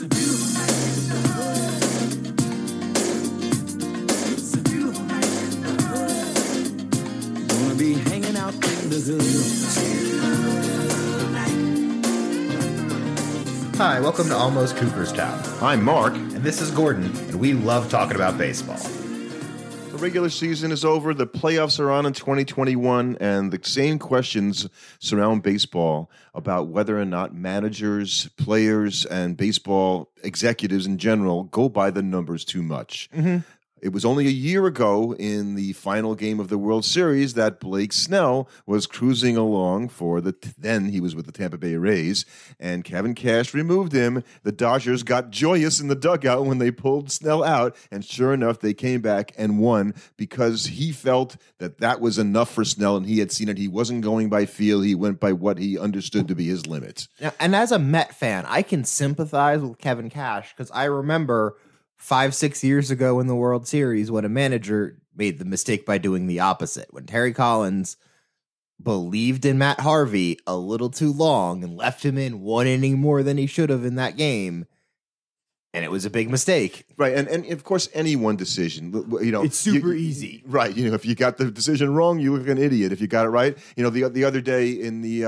It's a beautiful night in the hood. It's a beautiful night in the hood. Gonna be hanging out in the hood. Hi, welcome to Almost Cooperstown. I'm Mark. And this is Gordon, and we love talking about baseball. The regular season is over. The playoffs are on in 2021, and the same questions surround baseball about whether or not managers, players, and baseball executives in general go by the numbers too much. Mm-hmm. It was only a year ago in the final game of the World Series that Blake Snell was cruising along for then he was with the Tampa Bay Rays, and Kevin Cash removed him. The Dodgers got joyous in the dugout when they pulled Snell out, and sure enough, they came back and won because he felt that was enough for Snell, and he had seen it. He wasn't going by feel. He went by what he understood to be his limits. Now, and as a Met fan, I can sympathize with Kevin Cash because I remember 5-6 years ago in the World Series when a manager made the mistake by doing the opposite. When Terry Collins believed in Matt Harvey a little too long and left him in one inning more than he should have in that game. And it was a big mistake. Right. And of course, any one decision, it's super easy. Right. If you got the decision wrong, you look like an idiot. If you got it right, the other day in the,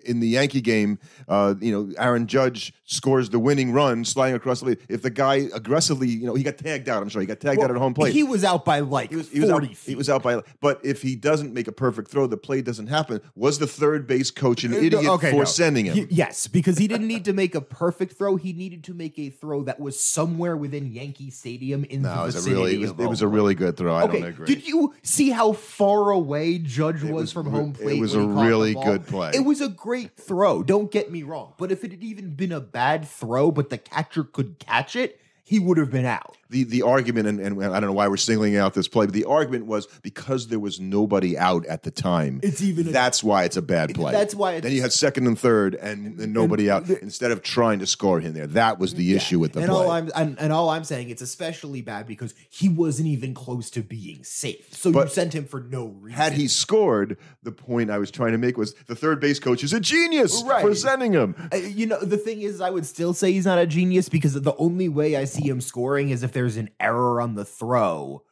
in the Yankee game, Aaron Judge scores the winning run sliding across the plate. If the guy aggressively, he got tagged out. I'm sorry, he got tagged out at home plate. He was out by 40 feet. He was out by, but if he doesn't make a perfect throw, the play doesn't happen. Was the third base coach an idiot for sending him? Yes, because he didn't need to make a perfect throw. He needed to make a throw that was somewhere within Yankee Stadium in the vicinity of it was a really good throw. I don't agree. Did you see how far away Judge was from home plate? It was a really good play. It was a great throw. Don't get me wrong. But if it had even been a bad throw, but the catcher could catch it, he would have been out. The argument, and I don't know why we're singling out this play, but the argument was because there was nobody out at the time. That's why it's a bad play. That's why. Then you had second and third, and nobody out. Instead of trying to score in there, that was the issue with the play. All I'm saying, it's especially bad because he wasn't even close to being safe. So you sent him for no reason. Had he scored, the point I was trying to make was the third base coach is a genius for sending him. The thing is, I would still say he's not a genius because the only way I see him scoring is if there's an error on the throw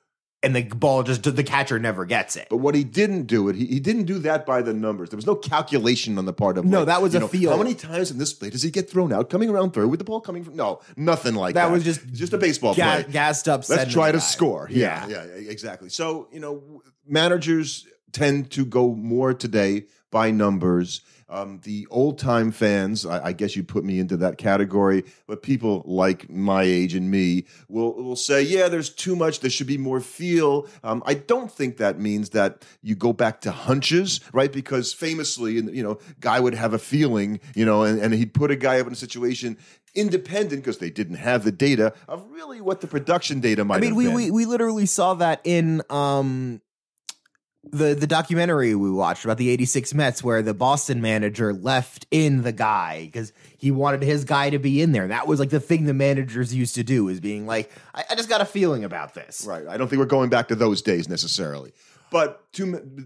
and the ball the catcher never gets it. But what he didn't do he didn't do that by the numbers. There was no calculation on the part of that was a feel. How many times in this play does he get thrown out coming around third with the ball coming from? No, nothing like that. That was just a baseball play. Gassed up. Let's try to score. Yeah, exactly. So, managers tend to go more today by numbers. The old-time fans, I guess you put me into that category, but people like my age and me will say, yeah, there's too much. There should be more feel. I don't think that means that you go back to hunches, right? Because famously, guy would have a feeling, and he'd put a guy up in a situation independent because they didn't have the data of really what the production data might have been. We literally saw that in the documentary we watched about the 86 Mets where the Boston manager left in the guy because he wanted his guy to be in there. That was like the thing the managers used to do is being like, I just got a feeling about this. Right. I don't think we're going back to those days necessarily. But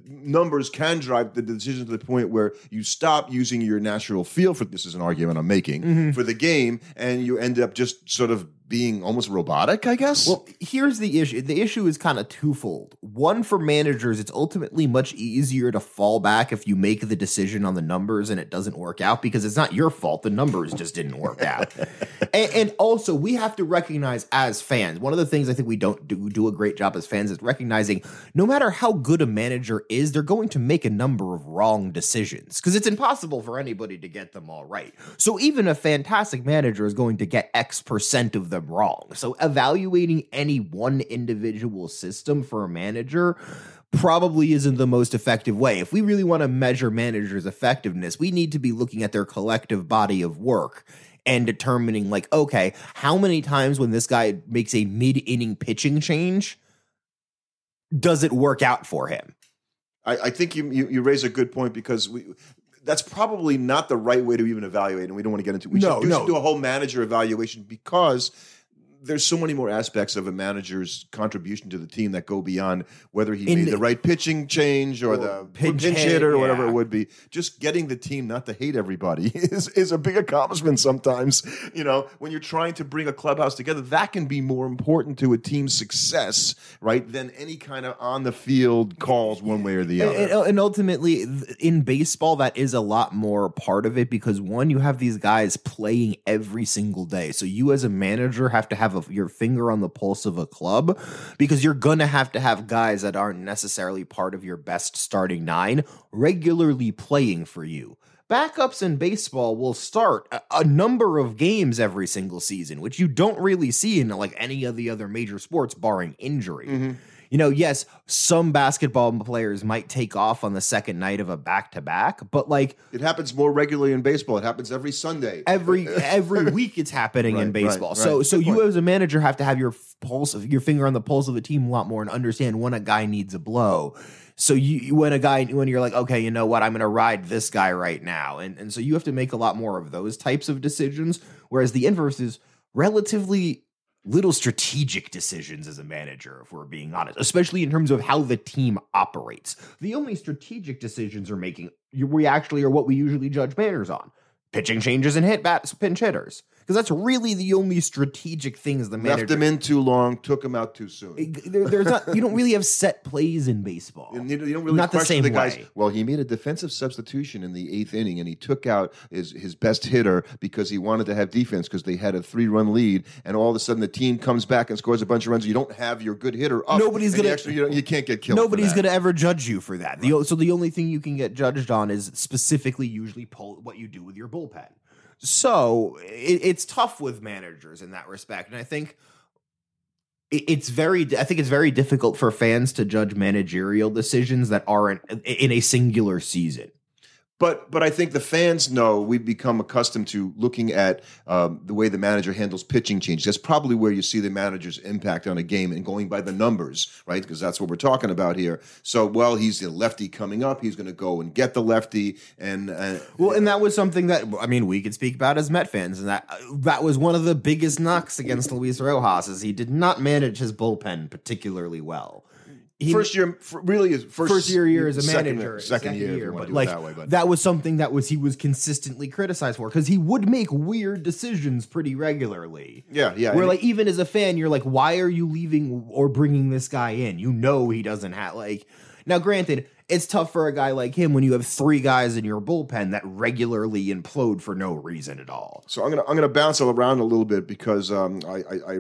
numbers can drive the decision to the point where you stop using your natural feel for this is an argument I'm making for the game, and you end up just sort of being almost robotic, I guess. Well, here's the issue. The issue is kind of twofold. One, for managers, it's ultimately much easier to fall back if you make the decision on the numbers and it doesn't work out because it's not your fault. The numbers just didn't work out. and also, we have to recognize as fans, one of the things I think we don't do a great job as fans is recognizing no matter how good a manager is, they're going to make a number of wrong decisions because it's impossible for anybody to get them all right. So even a fantastic manager is going to get X% of them wrong. So evaluating any one individual system for a manager probably isn't the most effective way. If we really want to measure managers' effectiveness, we need to be looking at their collective body of work and determining like, okay, how many times when this guy makes a mid-inning pitching change does it work out for him? I think you raise a good point because that's probably not the right way to even evaluate, and we don't want to get into. We should do a whole manager evaluation because there's so many more aspects of a manager's contribution to the team that go beyond whether he made the right pitching change or the pinch hitter or whatever it would be. Just getting the team not to hate everybody is a big accomplishment sometimes. When you're trying to bring a clubhouse together, that can be more important to a team's success, right, than any kind of on-the-field calls one way or the other. And ultimately, in baseball, that is a lot more part of it because, one, you have these guys playing every single day. So you as a manager have to have your finger on the pulse of a club because you're going to have guys that aren't necessarily part of your best starting nine regularly playing for you. Backups in baseball will start a number of games every single season, which you don't really see in like any of the other major sports barring injury. Mm-hmm. Yes, some basketball players might take off on the second night of a back-to-back, but like it happens more regularly in baseball. It happens every Sunday. Every week it's happening in baseball. So you as a manager have to have your finger on the pulse of the team a lot more and understand when a guy needs a blow. So when you're like, okay, you know what, I'm going to ride this guy right now. And so you have to make a lot more of those types of decisions, whereas the inverse is relatively little strategic decisions as a manager, if we're being honest, especially in terms of how the team operates. The only strategic decisions are what we usually judge managers on. Pitching changes and pinch hitters. Because that's really the only strategic things the manager... Left them in too long, took them out too soon. There's not. You don't really have set plays in baseball. You don't really not the same the guys. way. Well, he made a defensive substitution in the 8th inning, and he took out his best hitter because he wanted to have defense because they had a 3-run lead, and all of a sudden the team comes back and scores a bunch of runs. You don't have your good hitter up. Nobody's going to... You can't get killed. Nobody's going to ever judge you for that. So the only thing you can get judged on is specifically usually what you do with your bullpen. So it's tough with managers in that respect. And I think it's very difficult for fans to judge managerial decisions that aren't in a singular season. But I think the fans know we've become accustomed to looking at the way the manager handles pitching changes. That's probably where you see the manager's impact on a game and going by the numbers, right? Because that's what we're talking about here. So, he's the lefty coming up. He's going to go and get the lefty. And that was something that, we could speak about as Met fans. And that was one of the biggest knocks against Luis Rojas is he did not manage his bullpen particularly well. First year as a manager, second year, but that was something he was consistently criticized for because he would make weird decisions pretty regularly. Yeah. Where even as a fan, you're like, why are you leaving or bringing this guy in? He doesn't have Now, granted, it's tough for a guy like him when you have 3 guys in your bullpen that regularly implode for no reason at all. So I'm gonna bounce around a little bit because we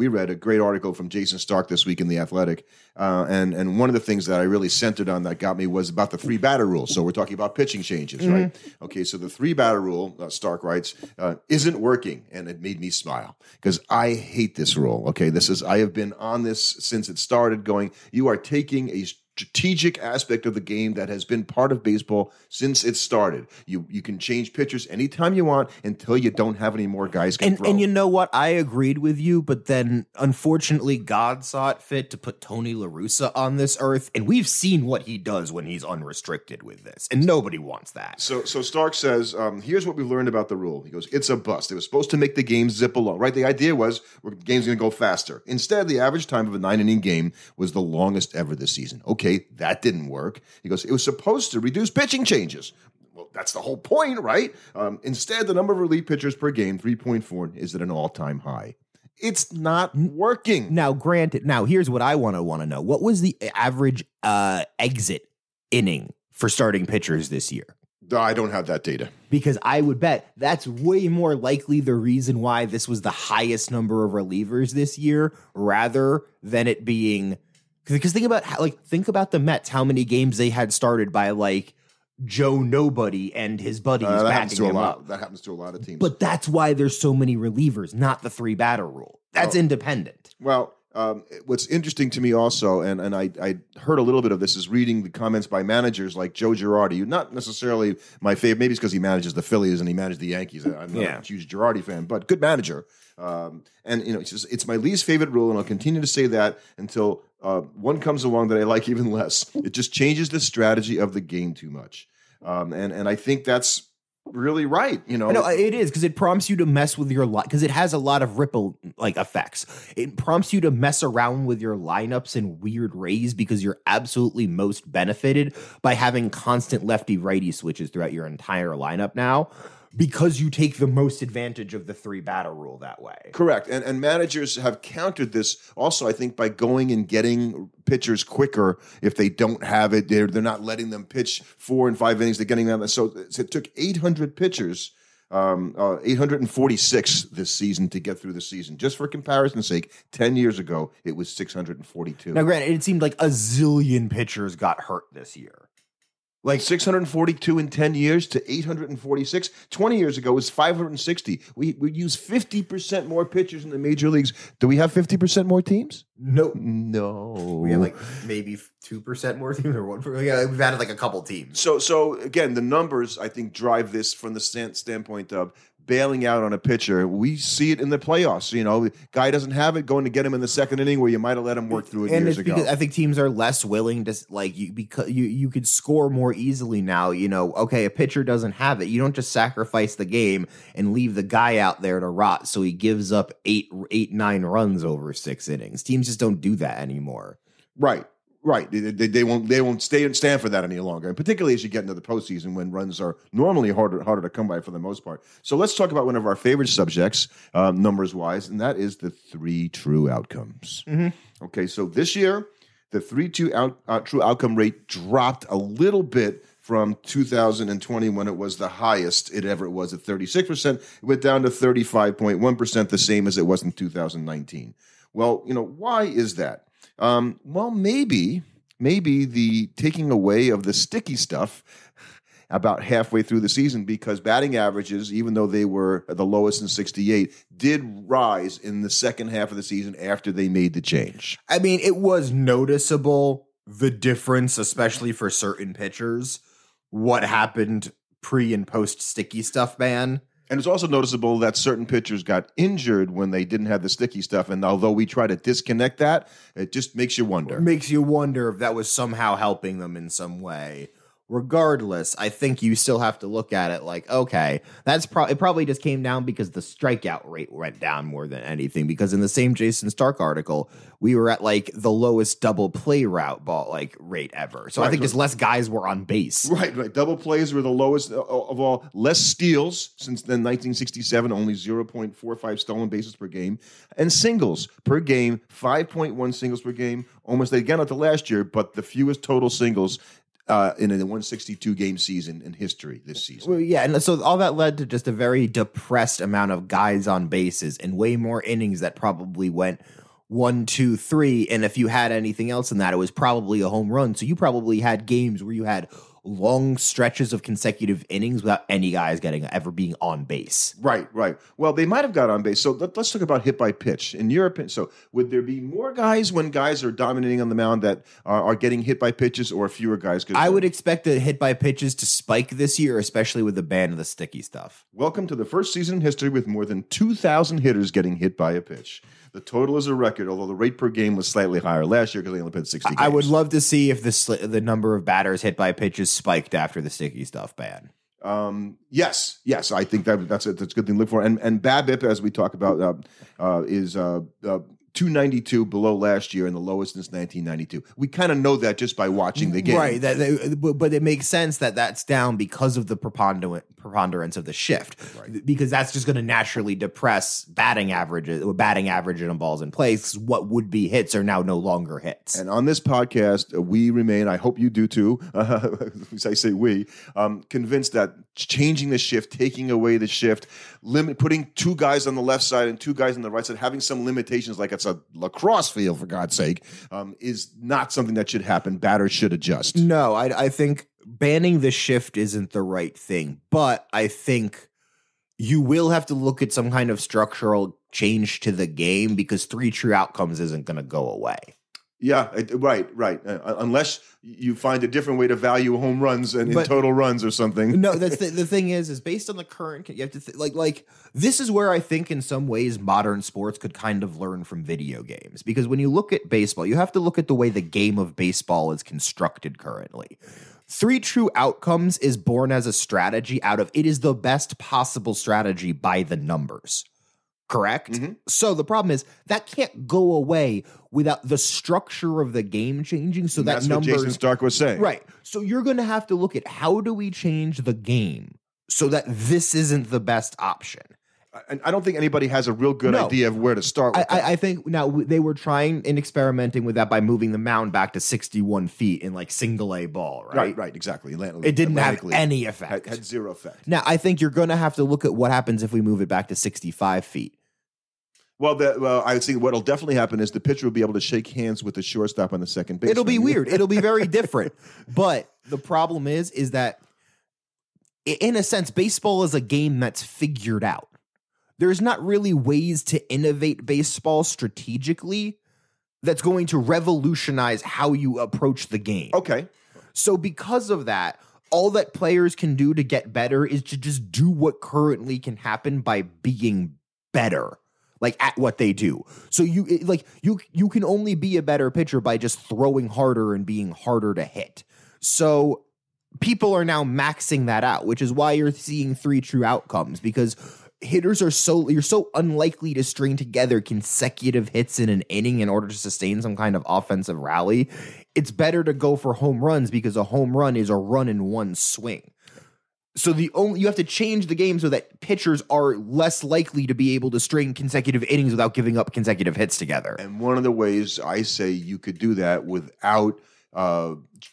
read a great article from Jason Stark this week in The Athletic, and one of the things that I really centered on that got me was about the 3-batter rule. So we're talking about pitching changes, right? Okay, so the 3-batter rule, Stark writes, isn't working, and it made me smile because I hate this rule. Okay, I have been on this since it started. Going, you are taking a strategic aspect of the game that has been part of baseball since it started. You can change pitchers anytime you want until you don't have any more guys can throw. And you know what? I agreed with you, but then unfortunately God saw it fit to put Tony La Russa on this earth, and we've seen what he does when he's unrestricted with this, and nobody wants that. So Stark says, here's what we learned about the rule. He goes, it's a bust. It was supposed to make the game zip along, right? The idea was the game's going to go faster. Instead, the average time of a 9-inning game was the longest ever this season. Okay, that didn't work. He goes, it was supposed to reduce pitching changes. Well, that's the whole point, right? Instead, the number of relief pitchers per game, 3.4, is at an all-time high. It's not working. Now, granted, here's what I want to know. What was the average exit inning for starting pitchers this year? I don't have that data. Because I would bet that's way more likely the reason why this was the highest number of relievers this year rather than it being... Because think about the Mets, how many games they had started by Joe Nobody and his buddies backing him up. That happens to a lot of teams. But that's why there's so many relievers, not the 3-batter rule. That's independent. Well, what's interesting to me also, and I heard a little bit of this, is reading the comments by managers like Joe Girardi, who not necessarily my favorite, maybe it's because he manages the Phillies and he managed the Yankees. I'm not a huge Girardi fan, but good manager. It's my least favorite rule, and I'll continue to say that until one comes along that I like even less. It just changes the strategy of the game too much. And I think that's really right. No, it is, because it prompts you to mess with your because it has a lot of ripple effects. It prompts you to mess around with your lineups in weird ways because you're absolutely most benefited by having constant lefty righty switches throughout your entire lineup now, because you take the most advantage of the 3-batter rule that way. Correct. And managers have countered this also, I think, by going and getting pitchers quicker. If they don't have it, they're not letting them pitch 4 and 5 innings. They're getting them. So it took 800 pitchers, 846 this season to get through the season. Just for comparison's sake, 10 years ago, it was 642. Now, granted, it seemed like a zillion pitchers got hurt this year. Like 642 in 10 years to 846. 20 years ago was 560. We use 50% more pitchers in the major leagues. Do we have 50% more teams? No. We have maybe 2% more teams or 1%. Yeah, we've added a couple teams. So again, the numbers, I think, drive this from the standpoint of bailing out on a pitcher. We see it in the playoffs. Guy doesn't have it, going to get him in the second inning where you might have let him work through it years ago. I think teams are less willing to because you could score more easily now. Okay, a pitcher doesn't have it. You don't just sacrifice the game and leave the guy out there to rot so he gives up 9 runs over 6 innings. Teams just don't do that anymore. Right. They won't stand for that any longer, and particularly as you get into the postseason when runs are normally harder to come by for the most part. So let's talk about one of our favorite subjects, numbers wise, and that is the 3 true outcomes. Mm-hmm. Okay, so this year the 3 true outcome rate dropped a little bit from 2020 when it was the highest it ever was at 36%. It went down to 35.1%, the same as it was in 2019. Well, why is that? Well, maybe the taking away of the sticky stuff about halfway through the season, because batting averages, even though they were the lowest in 68, did rise in the second half of the season after they made the change. I mean, it was noticeable, the difference, especially for certain pitchers, what happened pre and post sticky stuff ban. And it's also noticeable that certain pitchers got injured when they didn't have the sticky stuff. And although we try to disconnect that, it just makes you wonder. It makes you wonder if that was somehow helping them in some way. Regardless, I think you still have to look at it like, okay, it probably just came down because the strikeout rate went down more than anything. Because in the same Jason Stark article, we were at the lowest double play route rate ever. So I think just less guys were on base. Right. Double plays were the lowest of all. Less steals since then 1967, only 0.45 stolen bases per game, and singles per game, 5.1 singles per game. Almost again up to last year, but the fewest total singles in a 162 game season in history this season. Well, yeah, and so all that led to just a very depressed amount of guys on bases and way more innings that probably went 1, 2, 3. And if you had anything else in that, it was probably a home run. So you probably had games where you had long stretches of consecutive innings without any guys ever being on base. Right. Well, they might have got on base. So let's talk about hit by pitch. In your opinion, so would there be more guys when guys are dominating on the mound that are getting hit by pitches, or fewer guys? I would expect the hit by pitches to spike this year, especially with the ban of the sticky stuff. Welcome to the first season in history with more than 2,000 hitters getting hit by a pitch. The total is a record, although the rate per game was slightly higher last year because they only played 60 games. I would love to see if the number of batters hit by pitches spiked after the sticky stuff ban. Yes. I think that's a good thing to look for. And BABIP, as we talk about, is 292 below last year and the lowest since 1992. We kind of know that just by watching the game. Right. But it makes sense that that's down because of the preponderance of the shift. Right. Because that's just going to naturally depress batting average in balls in play. What would be hits are now no longer hits. And on this podcast, we remain, I hope you do too, as I say we, convinced that changing the shift, taking away the shift, putting 2 guys on the left side and 2 guys on the right side, having some limitations like it's a lacrosse field, for God's sake, is not something that should happen. Batters should adjust. No, I think banning the shift isn't the right thing, but I think you will have to look at some kind of structural change to the game because 3 true outcomes isn't going to go away. Yeah, right. Unless you find a different way to value home runs and in total runs or something. No, that's the thing is based on the current. You have to like this is where I think in some ways modern sports could kind of learn from video games, because when you look at baseball, you have to look at the way the game of baseball is constructed currently. 3 true outcomes is born as a strategy out of it is the best possible strategy by the numbers. Correct? Mm-hmm. So the problem is that can't go away without the structure of the game changing. So That's numbers, what Jason Stark was saying. right. So you're going to have to look at how do we change the game so that this isn't the best option. And I don't think anybody has a real good No. idea of where to start with that. I think now they were trying and experimenting with that by moving the mound back to 61 feet in like single A ball, right? Right, exactly. It didn't have any effect. Had zero effect. Now, I think you're going to have to look at what happens if we move it back to 65 feet. Well, I would say what'll definitely happen is the pitcher will be able to shake hands with the shortstop on the second base. It'll be weird. It'll be very different. But the problem is that in a sense, baseball is a game that's figured out. There's not really ways to innovate baseball strategically that's going to revolutionize how you approach the game. Okay. So because of that, all that players can do to get better is to just do what currently can happen by being better, like at what they do. So you can only be a better pitcher by just throwing harder and being harder to hit. So people are now maxing that out, which is why you're seeing 3 true outcomes, because hitters are you're so unlikely to string together consecutive hits in an inning in order to sustain some kind of offensive rally. It's better to go for home runs because a home run is a run in one swing. So you have to change the game so that pitchers are less likely to be able to string consecutive innings without giving up consecutive hits together. And one of the ways I say you could do that without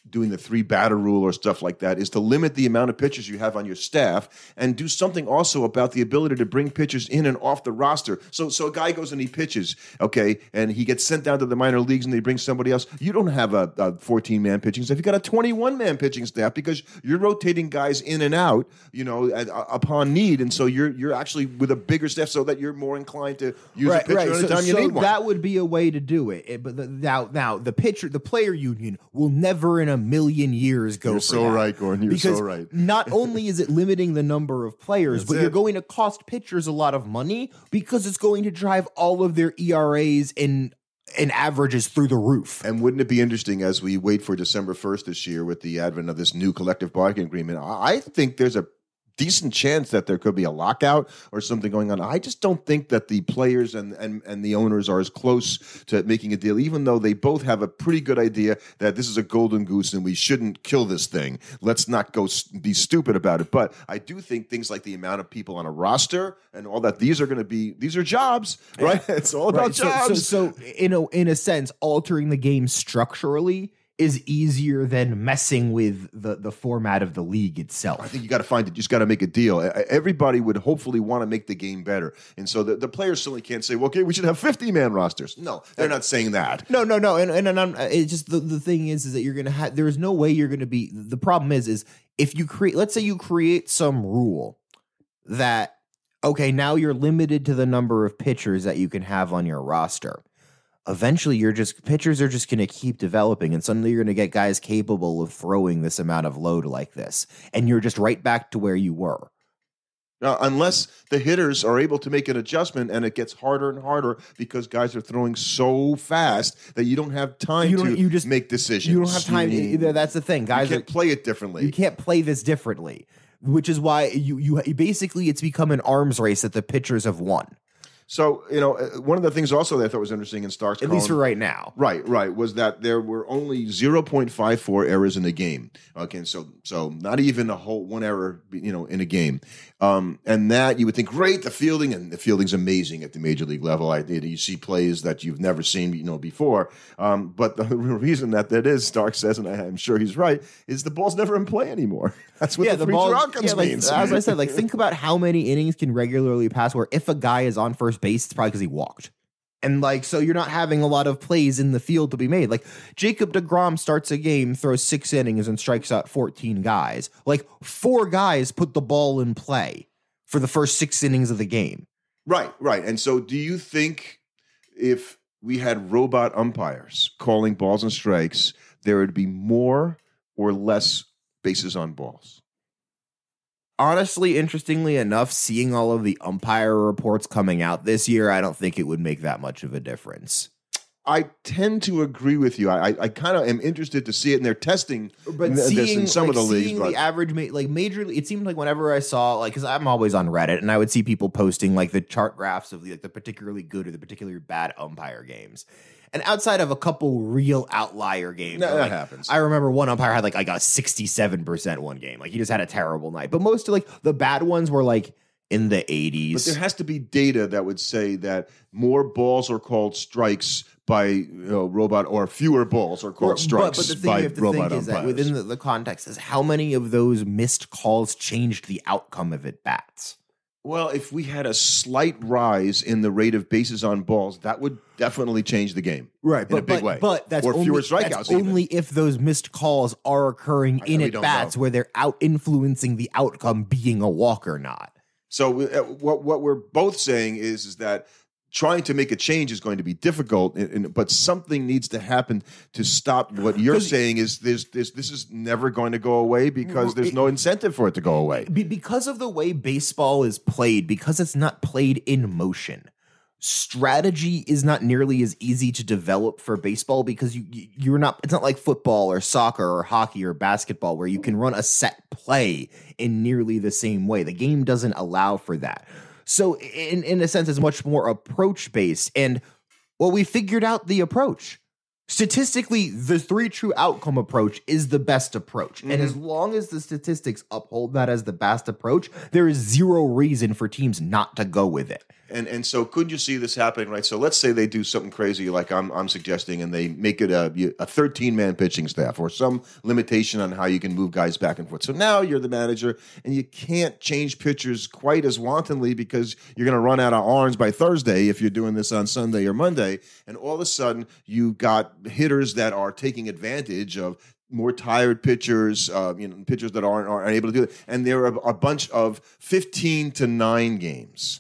doing the 3 batter rule or stuff like that is to limit the amount of pitchers you have on your staff and do something also about the ability to bring pitchers in and off the roster. So a guy goes and he pitches, okay, and he gets sent down to the minor leagues and they bring somebody else. You don't have a 14-man pitching staff. You got a 21-man pitching staff because you're rotating guys in and out, upon need. And so you're actually with a bigger staff so that you're more inclined to use a pitcher anytime you need one. That would be a way to do it. But now the player union will never in a million years go You're for so that. right, Gordon. You're so right. Not only is it limiting the number of players, but you're going to cost pitchers a lot of money because it's going to drive all of their ERAs and averages through the roof. And wouldn't it be interesting as we wait for December 1st this year with the advent of this new collective bargaining agreement? I think there's a decent chance that there could be a lockout or something going on. I just don't think that the players and the owners are as close to making a deal, even though they both have a pretty good idea that this is a golden goose and we shouldn't kill this thing. Let's not go be stupid about it. But I do think things like the amount of people on a roster and all that, these are jobs, right? It's all about jobs. So in a sense, altering the game structurally is easier than messing with the format of the league itself. I think you got to find it. You just got to make a deal. Everybody would hopefully want to make the game better. And so the players certainly can't say, well, okay, we should have 50-man rosters. No, they're not saying that. No. And it's just the thing is that you're going to have, there's no way you're going to be, the problem is if you let's say you create some rule that, okay, now you're limited to the number of pitchers that you can have on your roster. Eventually, pitchers are just going to keep developing, and suddenly you're going to get guys capable of throwing this amount of load like this, and you're just right back to where you were. Now, unless the hitters are able to make an adjustment, and it gets harder and harder because guys are throwing so fast that you don't have time to make decisions. You don't have time. That's the thing, guys. You can't play it differently. You can't play this differently, which is why you basically it's become an arms race that the pitchers have won. So, one of the things also that I thought was interesting in Stark's column, at least for right now. Right, was that there were only 0.54 errors in the game. Okay, so not even a whole one error, in a game. And that you would think, great, the fielding's amazing at the major league level. You see plays that you've never seen, before. But the reason that is, Stark says, and I'm sure he's right, is the ball's never in play anymore. That's what the 3 true outcomes means. As I said, think about how many innings can regularly pass where if a guy is on first base, it's probably because he walked. And so you're not having a lot of plays in the field to be made. Like Jacob deGrom starts a game, throws 6 innings and strikes out 14 guys. 4 guys put the ball in play for the first 6 innings of the game. Right. And so do you think if we had robot umpires calling balls and strikes, there would be more or less bases on balls? Honestly, interestingly enough, seeing all of the umpire reports coming out this year, I don't think it would make that much of a difference. I tend to agree with you. I kind of am interested to see it, and they're testing this in some of the leagues. Seeing the average, major, it seemed like whenever I saw, because I'm always on Reddit, and I would see people posting like the chart graphs of the particularly good or the particularly bad umpire games. And outside of a couple real outlier games, that happens. I remember one umpire had like a 67% one game. Like he just had a terrible night. But most of like the bad ones were like in the 80s. But there has to be data that would say that more balls are called strikes by robot, or fewer balls are called strikes but the thing by you have to robot think is umpires. that within the context is how many of those missed calls changed the outcome of at bats. Well, if we had a slight rise in the rate of bases on balls, that would definitely change the game, right? In a big way. But that's or only, fewer strikeouts. That's only if those missed calls are occurring in at bats where they're out influencing the outcome being a walk or not. So what we're both saying is that trying to make a change is going to be difficult, but something needs to happen to stop what you're saying is this is never going to go away because there's no incentive for it to go away. Because of the way baseball is played, because it's not played in motion, strategy is not nearly as easy to develop for baseball because you're not, it's not like football or soccer or hockey or basketball where you can run a set play in nearly the same way. The game doesn't allow for that. So in a sense, it's much more approach based. And well, we figured out the approach. Statistically, the 3 true outcome approach is the best approach. Mm-hmm. And as long as the statistics uphold that as the best approach, there is zero reason for teams not to go with it. And so couldn't you see this happening, right? So let's say they do something crazy like I'm suggesting, and they make it a 13-man pitching staff or some limitation on how you can move guys back and forth. So now you're the manager, and you can't change pitchers quite as wantonly because you're going to run out of arms by Thursday if you're doing this on Sunday or Monday. And all of a sudden, you've got hitters that are taking advantage of more tired pitchers, pitchers that aren't able to do it. And there are a bunch of 15-9 games.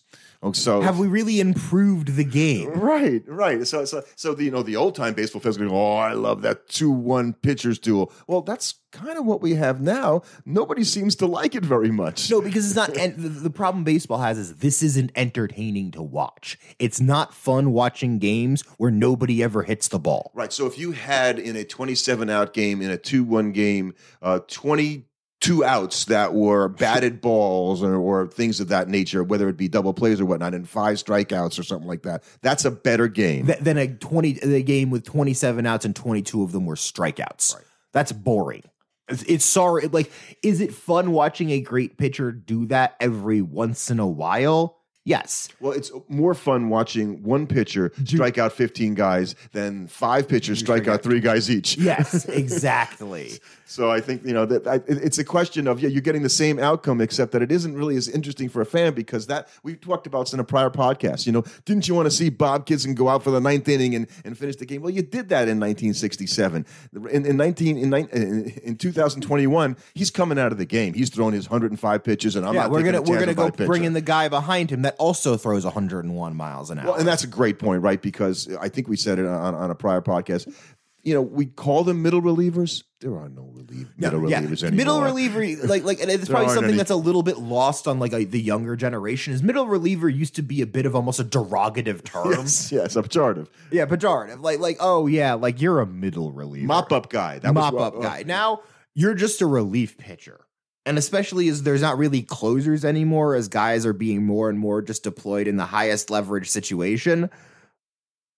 So have we really improved the game? Right. So the old time baseball fans go, oh, I love that 2-1 pitchers duel. Well, that's kind of what we have now. Nobody seems to like it very much. No, because it's not. And the problem baseball has is this isn't entertaining to watch. It's not fun watching games where nobody ever hits the ball. Right. So if you had in a 27-out game, in a 2-1 game, 22 outs that were batted balls or things of that nature, whether it be double plays or whatnot, and 5 strikeouts or something like that, that's a better game than a game with 27 outs and 22 of them were strikeouts. Right. That's boring. It's sorry. Like, is it fun watching a great pitcher do that every once in a while? Yes. Well, it's more fun watching one pitcher strike out 15 guys than 5 pitchers strike out 3 guys each. Yes, exactly. So I think, that it's a question of, you're getting the same outcome, except that it isn't really as interesting for a fan because that we talked about in a prior podcast. Didn't you want to see Bob Gibson go out for the 9th inning and finish the game? Well, you did that in 1967. In 2021, he's coming out of the game. He's throwing his 105 pitches, and we're gonna go bring in the guy behind him that also throws 101 miles an hour. Well, and that's a great point, right? Because I think we said it on a prior podcast. We call them middle relievers. There are no middle relievers anymore. Middle reliever, and it's probably something that's a little bit lost on the younger generation. Is middle reliever used to be a bit of almost a derogative term. Yes, a pejorative. Yeah, pejorative. You're a middle reliever, mop up guy. Guy. Now you're just a relief pitcher. And especially as there's not really closers anymore, as guys are being more and more just deployed in the highest leverage situation.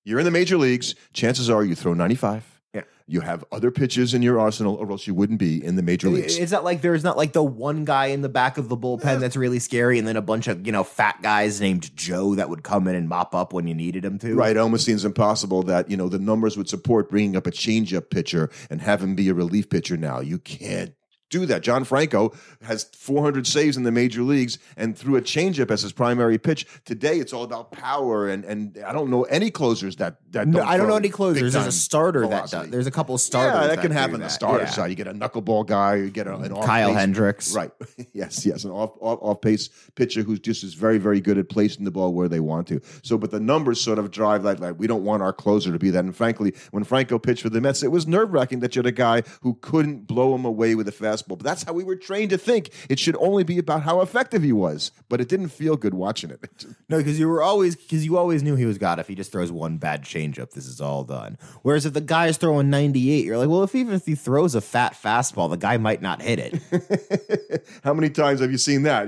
You're in the major leagues. Chances are you throw 95. Yeah. You have other pitches in your arsenal, or else you wouldn't be in the major leagues. It's not like there's not like the one guy in the back of the bullpen that's really scary, and then a bunch of fat guys named Joe that would come in and mop up when you needed him to. Right. It almost seems impossible that the numbers would support bringing up a changeup pitcher and have him be a relief pitcher now. You can't do that. John Franco has 400 saves in the major leagues and threw a changeup as his primary pitch. Today, it's all about power, and I don't know any closers that don't. No, I don't know any closers. There's a starter that does. There's a couple of starters. Yeah, that can happen. The starter side, you get a knuckleball guy, you get an off Kyle Hendricks, right? yes, an off pace pitcher who's just is very, very good at placing the ball where they want to. So, but the numbers sort of drive like we don't want our closer to be that. And frankly, when Franco pitched for the Mets, it was nerve wracking that you had a guy who couldn't blow him away with a fast fastball. But that's how we were trained to think. It should only be about how effective he was. But it didn't feel good watching it. No, because you always knew he was God. If he just throws one bad changeup, this is all done. Whereas if the guy is throwing 98, you're like, well, even if he throws a fat fastball, the guy might not hit it. How many times have you seen that?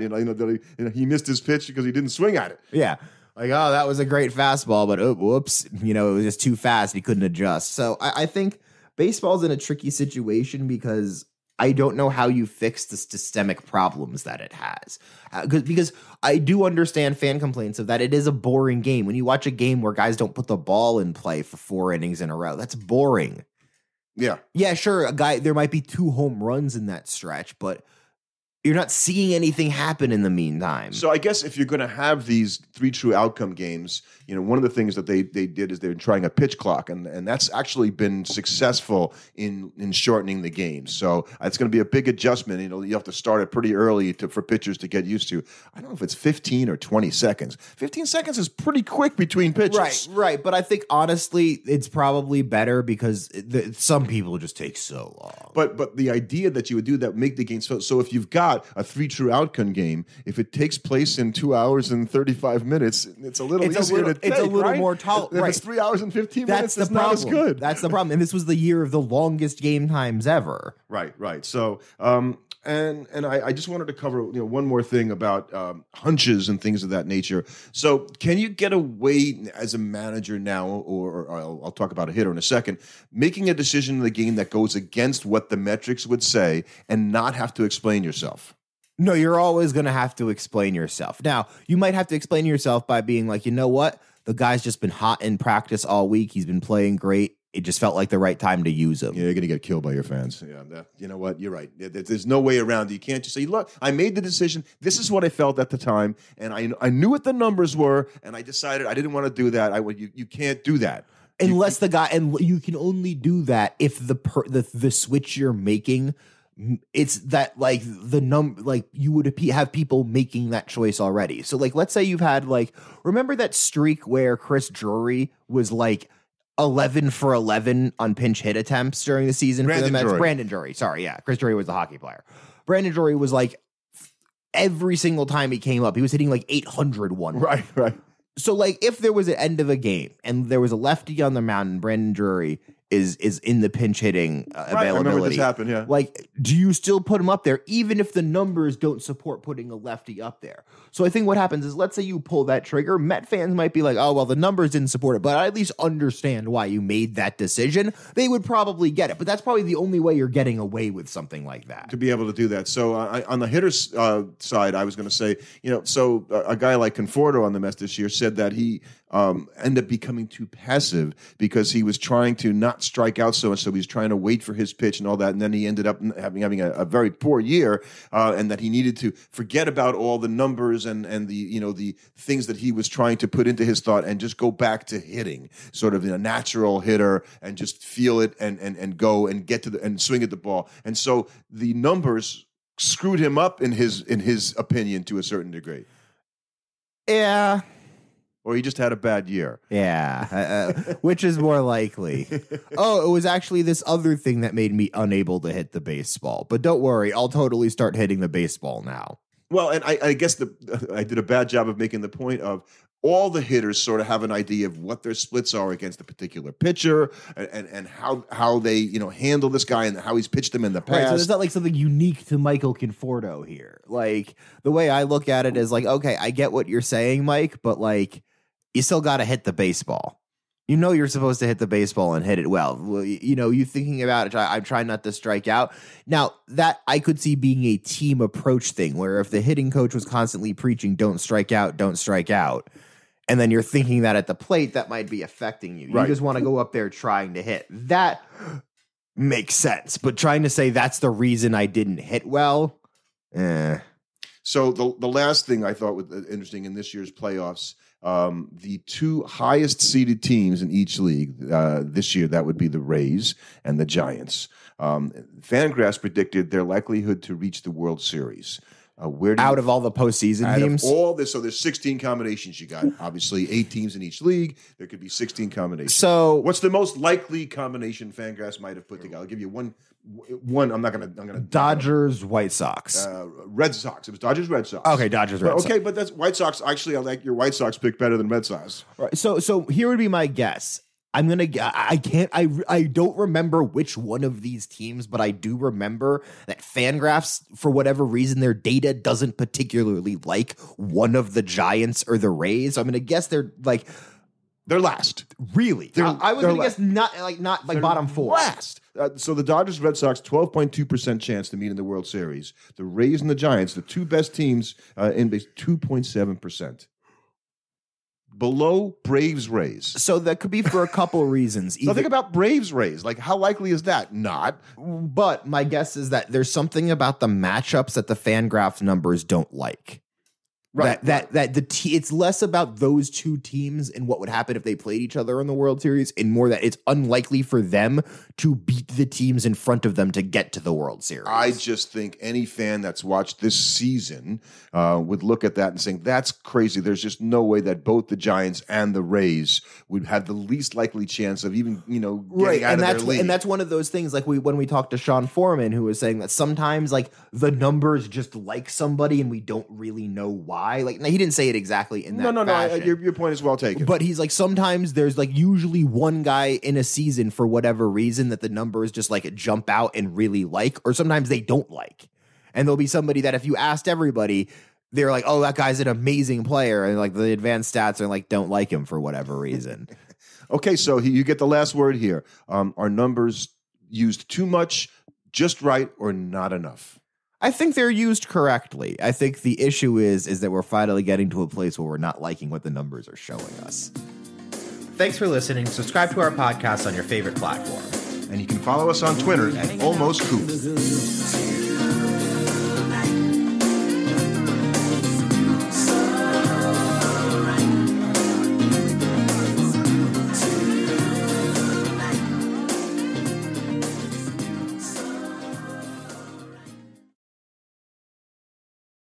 He missed his pitch because he didn't swing at it. Yeah. Like, oh, that was a great fastball, but whoops, it was just too fast. He couldn't adjust. So I think baseball's in a tricky situation because I don't know how you fix the systemic problems that it has. Because I do understand fan complaints of that it is a boring game. When you watch a game where guys don't put the ball in play for 4 innings in a row, that's boring. Yeah. Yeah, sure, there might be 2 home runs in that stretch, but you're not seeing anything happen in the meantime. So I guess if you're going to have these 3 true outcome games, one of the things that they did is they're trying a pitch clock, and that's actually been successful in shortening the game. So it's going to be a big adjustment. You have to start it pretty early for pitchers to get used to. I don't know if it's 15 or 20 seconds. 15 seconds is pretty quick between pitches. Right. But I think honestly, it's probably better because some people just take so long. But the idea that you would do that make the game so if you've got a 3 true outcome game, if it takes place in 2 hours and 35 minutes, it's a little easier to take. It's a little right? more tolerable. If Right. it's 3 hours and 15 That's minutes, the it's problem. not as good. That's the problem. And this was the year of the longest game times ever. Right. So, and I just wanted to cover one more thing about hunches and things of that nature. So, can you get away as a manager now, or I'll talk about a hitter in a second, making a decision in the game that goes against what the metrics would say and not have to explain yourself? No, you're always going to have to explain yourself. Now, you might have to explain yourself by being like, you know what? The guy's just been hot in practice all week. He's been playing great. It just felt like the right time to use him. Yeah, you're going to get killed by your fans. Yeah, you know what? You're right. There's no way around it. You can't just say, look, I made the decision. This is what I felt at the time, and I knew what the numbers were, and I decided I didn't want to do that. You can't do that. Unless the guy, and you can only do that if the switch you're making, it's that like the number, like you would have people making that choice already. So like, let's say you've had remember that streak where Chris Drury was 11 for 11 on pinch hit attempts during the season for the Mets? Brandon Drury. Sorry. Yeah. Chris Drury was the hockey player. Brandon Drury was every single time he came up, he was hitting 800 one. Right. So if there was an end of a game and there was a lefty on the mound and Brandon Drury is in the pinch hitting availability. I remember this happened, yeah. Do you still put him up there even if the numbers don't support putting a lefty up there? So I think what happens is, let's say you pull that trigger, Met fans might be like, oh, well, the numbers didn't support it, but I at least understand why you made that decision. They would probably get it, but that's probably the only way you're getting away with something like that. To be able to do that. So on the hitter's side, I was going to say, so a guy like Conforto on the Mets this year said that he ended up becoming too passive because he was trying to not strike out so much, so he was trying to wait for his pitch and all that, and then he ended up having a very poor year, and that he needed to forget about all the numbers and the things that he was trying to put into his thought and just go back to hitting, sort of a natural hitter, and just feel it and go and get to and swing at the ball. And so the numbers screwed him up in his opinion to a certain degree. Yeah. Or he just had a bad year. Yeah, which is more likely. Oh, it was actually this other thing that made me unable to hit the baseball. But don't worry, I'll totally start hitting the baseball now. Well, and I guess I did a bad job of making the point of all the hitters sort of have an idea of what their splits are against a particular pitcher and how they handle this guy and how he's pitched them in the past. Right, so there's not something unique to Michael Conforto here. The way I look at it is okay, I get what you're saying, Mike, but you still got to hit the baseball. You're supposed to hit the baseball and hit it well. You thinking about it, I'm trying not to strike out. Now, that I could see being a team approach thing, where if the hitting coach was constantly preaching, don't strike out, and then you're thinking that at the plate, that might be affecting you. Right. You just want to go up there trying to hit. That makes sense. But trying to say that's the reason I didn't hit well, So the last thing I thought was interesting in this year's playoffs, the 2 highest seeded teams in each league this year, that would be the Rays and the Giants. Fangraphs predicted their likelihood to reach the World Series. Where do Out you, of all the postseason out teams? of all this, so there's 16 combinations you got. Obviously, 8 teams in each league. There could be 16 combinations. So what's the most likely combination Fangraphs might have put together? I'll give you one. I'm gonna Dodgers, White Sox. Red Sox. It was Dodgers, Red Sox. Okay, Dodgers, Red Sox. Okay, but that's White Sox. Actually, I like your White Sox pick better than Red Sox. Right. So here would be my guess. I don't remember which one of these teams, but I do remember that Fangraphs, for whatever reason, their data doesn't particularly like one of the Giants or the Rays. So I'm going to guess they're last. Really? I was going to guess not bottom 4. Last. So the Dodgers, Red Sox, 12.2% chance to meet in the World Series. The Rays and the Giants, the two best teams in base, 2.7%. Below Braves, Rays. So that could be for a couple reasons. So think about Braves, Rays. Like, how likely is that? Not. But my guess is that there's something about the matchups that the Fangraphs numbers don't like. Right. It's less about those two teams and what would happen if they played each other in the World Series, and more that it's unlikely for them to beat the teams in front of them to get to the World Series. I just think any fan that's watched this season would look at that and think, that's crazy. There's just no way that both the Giants and the Rays would have the least likely chance of even, getting out of their league. And that's one of those things, like when we talked to Sean Foreman, who was saying that sometimes like the numbers just like somebody and we don't really know why. Like, now, he didn't say it exactly in that fashion. Your point is well taken. But he's like, sometimes there's like usually one guy in a season for whatever reason that the numbers just like jump out and really like, or sometimes they don't like. And there'll be somebody that if you asked everybody, they're like, oh, that guy's an amazing player. And like the advanced stats are like, don't like him for whatever reason. Okay, so you get the last word here. Are numbers used too much, just right, or not enough? I think they're used correctly. I think the issue is that we're finally getting to a place where we're not liking what the numbers are showing us. Thanks for listening. Subscribe to our podcast on your favorite platform. And you can follow us on Twitter at Almost Cool.